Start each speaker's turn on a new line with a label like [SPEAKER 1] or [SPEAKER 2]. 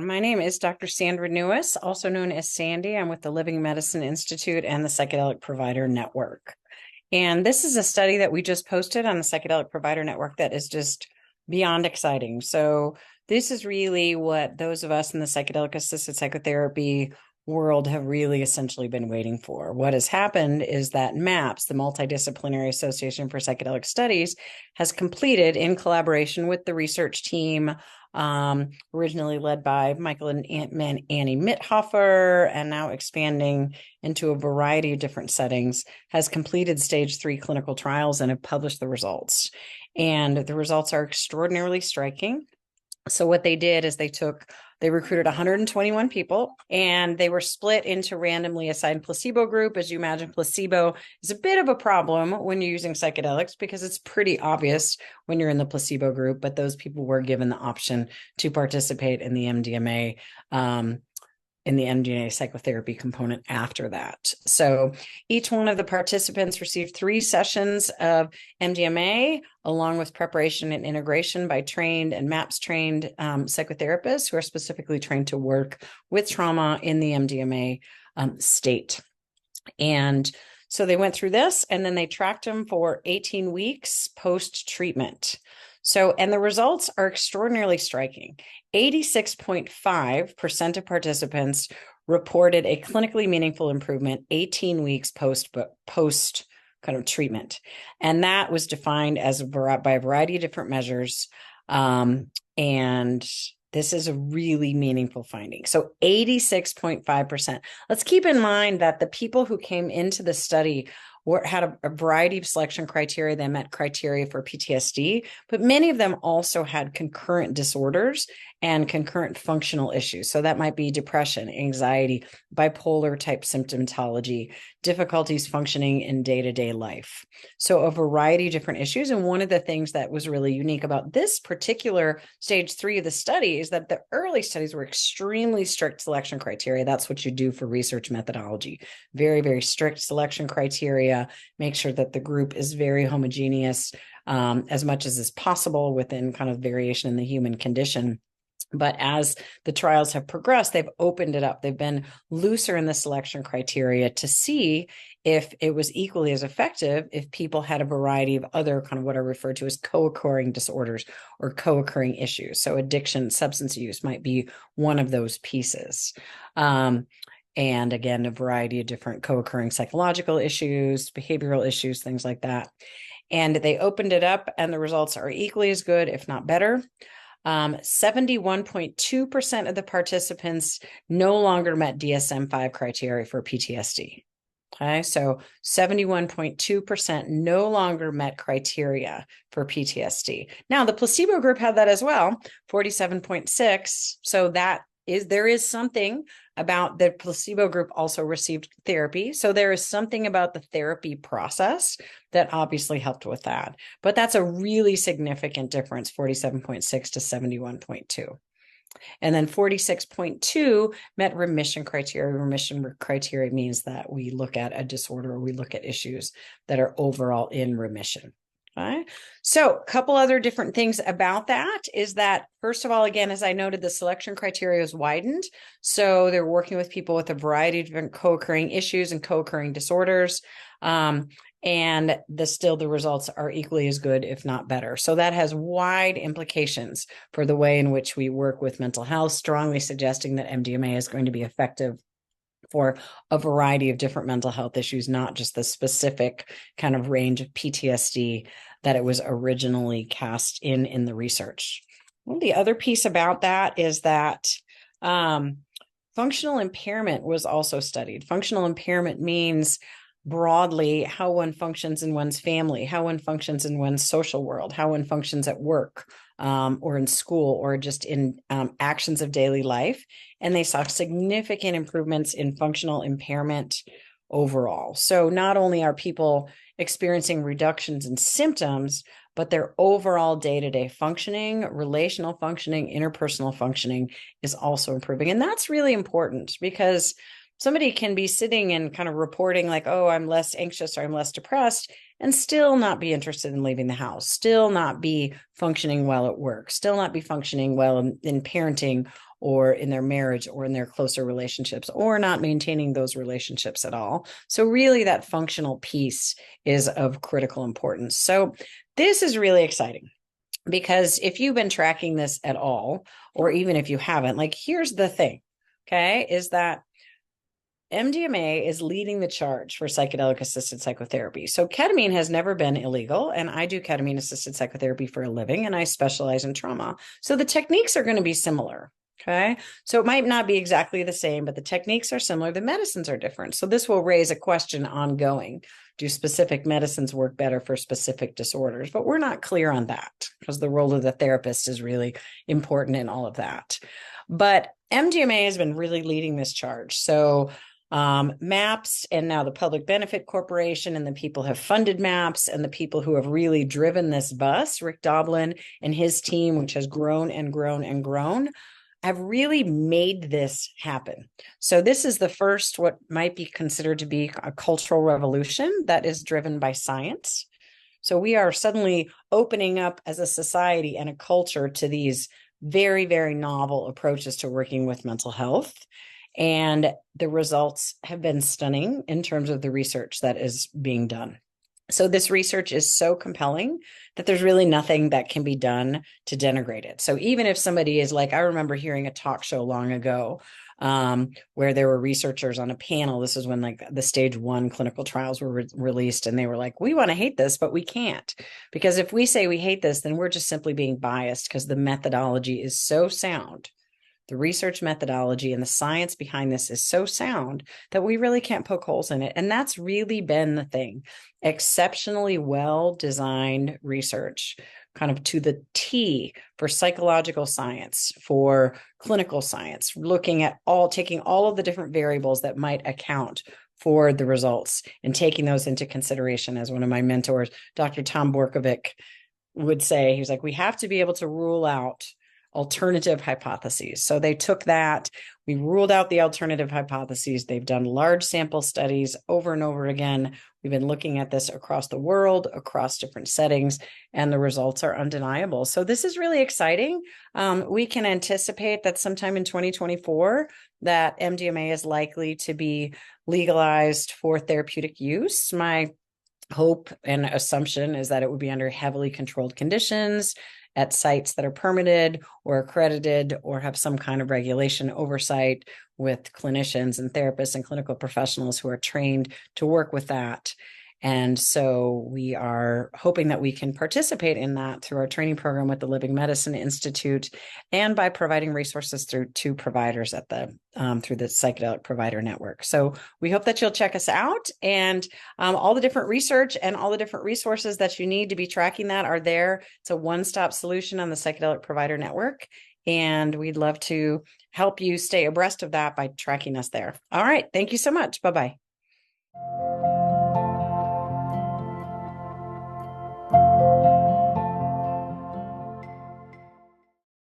[SPEAKER 1] My name is Dr. Sandra Newis, also known as Sandy. I'm with the Living Medicine Institute and the Psychedelic Provider Network. And this is a study that we just posted on the Psychedelic Provider Network that is just beyond exciting. So this is really what those of us in the psychedelic assisted psychotherapy world have really essentially been waiting for. What has happened is that MAPS, the Multidisciplinary Association for Psychedelic Studies, has completed in collaboration with the research team, originally led by Michael and Annie Mithofer, and now expanding into a variety of different settings, has completed stage 3 clinical trials and have published the results. And the results are extraordinarily striking. So what they did is they recruited 121 people, and they were split into randomly assigned placebo group. As you imagine, placebo is a bit of a problem when you're using psychedelics because it's pretty obvious when you're in the placebo group, but those people were given the option to participate in the MDMA psychotherapy component after that. So each one of the participants received 3 sessions of MDMA, along with preparation and integration by trained and MAPS trained psychotherapists who are specifically trained to work with trauma in the MDMA state. And so they went through this, and then they tracked them for 18 weeks post-treatment. So, and the results are extraordinarily striking. 86.5% of participants reported a clinically meaningful improvement 18 weeks post kind of treatment. And that was defined as by a variety of different measures. And this is a really meaningful finding. So 86.5%. Let's keep in mind that the people who came into the study had a variety of selection criteria. They met criteria for PTSD, but many of them also had concurrent disorders and concurrent functional issues. So that might be depression, anxiety, bipolar type symptomatology, difficulties functioning in day-to-day life. So a variety of different issues. And one of the things that was really unique about this particular stage 3 of the study is that the early studies were extremely strict selection criteria. That's what you do for research methodology. Very, very strict selection criteria. Make sure that the group is very homogeneous as much as is possible within kind of variation in the human condition. But as the trials have progressed, they've opened it up. They've been looser in the selection criteria to see if it was equally as effective if people had a variety of other kind of what are referred to as co-occurring disorders or co-occurring issues. So addiction, substance use might be one of those pieces. And again, a variety of different co-occurring psychological issues, behavioral issues, things like that. And they opened it up, and the results are equally as good, if not better. 71.2% of the participants no longer met DSM-5 criteria for PTSD. Okay, so 71.2% no longer met criteria for PTSD. Now, the placebo group had that as well, 47.6%. So there is something about the placebo group also received therapy. So there is something about the therapy process that obviously helped with that. But that's a really significant difference, 47.6 to 71.2. And then 46.2 met remission criteria. Remission criteria means that we look at a disorder or we look at issues that are overall in remission. Okay. So a couple other different things about that is that, first of all, again, as I noted, the selection criteria is widened. So they're working with people with a variety of different co-occurring issues and co-occurring disorders. And the results are equally as good, if not better. So that has wide implications for the way in which we work with mental health, strongly suggesting that MDMA is going to be effective for a variety of different mental health issues, not just the specific kind of range of PTSD that it was originally cast in the research. Well, the other piece about that is that functional impairment was also studied. Functional impairment means broadly how one functions in one's family, how one functions in one's social world, how one functions at work or in school or just in actions of daily life. And they saw significant improvements in functional impairment overall. So not only are people experiencing reductions in symptoms, but their overall day-to-day functioning, relational functioning, interpersonal functioning is also improving. And that's really important because somebody can be sitting and kind of reporting like, oh, I'm less anxious or I'm less depressed, and still not be interested in leaving the house, still not be functioning well at work, still not be functioning well in parenting or in their marriage or in their closer relationships, or not maintaining those relationships at all. So really that functional piece is of critical importance. So this is really exciting, because if you've been tracking this at all, or even if you haven't, like, here's the thing, okay, is that MDMA is leading the charge for psychedelic assisted psychotherapy. So ketamine has never been illegal, and I do ketamine assisted psychotherapy for a living, and I specialize in trauma. So the techniques are going to be similar. Okay. So it might not be exactly the same, but the techniques are similar. The medicines are different. So this will raise a question ongoing. Do specific medicines work better for specific disorders? But we're not clear on that, because the role of the therapist is really important in all of that. But MDMA has been really leading this charge. So MAPS, and now the Public Benefit Corporation, and the people have funded MAPS, and the people who have really driven this bus, Rick Doblin and his team, which has grown and grown and grown, have really made this happen. So this is the first, what might be considered to be a cultural revolution that is driven by science. So we are suddenly opening up as a society and a culture to these very, very novel approaches to working with mental health. And the results have been stunning in terms of the research that is being done. So this research is so compelling that there's really nothing that can be done to denigrate it. So even if somebody is like, I remember hearing a talk show long ago where there were researchers on a panel. This is when like the stage 1 clinical trials were released, and they were like, we want to hate this, but we can't, because if we say we hate this, then we're just simply being biased, because the methodology is so sound. The research methodology and the science behind this is so sound that we really can't poke holes in it. And that's really been the thing. Exceptionally well-designed research, kind of to the T, for psychological science, for clinical science, looking at taking all of the different variables that might account for the results and taking those into consideration. As one of my mentors, Dr. Tom Borkovic, would say, he was like, we have to be able to rule out alternative hypotheses. So they took that, we ruled out the alternative hypotheses. They've done large sample studies over and over again. We've been looking at this across the world, across different settings, and the results are undeniable. So this is really exciting. We can anticipate that sometime in 2024, that MDMA is likely to be legalized for therapeutic use. My hope and assumption is that it would be under heavily controlled conditions, at sites that are permitted or accredited or have some kind of regulation oversight, with clinicians and therapists and clinical professionals who are trained to work with that. And so we are hoping that we can participate in that through our training program with the Living Medicine Institute, and by providing resources to providers at through the Psychedelic Provider Network. So we hope that you'll check us out, and all the different research and all the different resources that you need to be tracking that are there. It's a one-stop solution on the Psychedelic Provider Network, and we'd love to help you stay abreast of that by tracking us there. All right. Thank you so much. Bye-bye.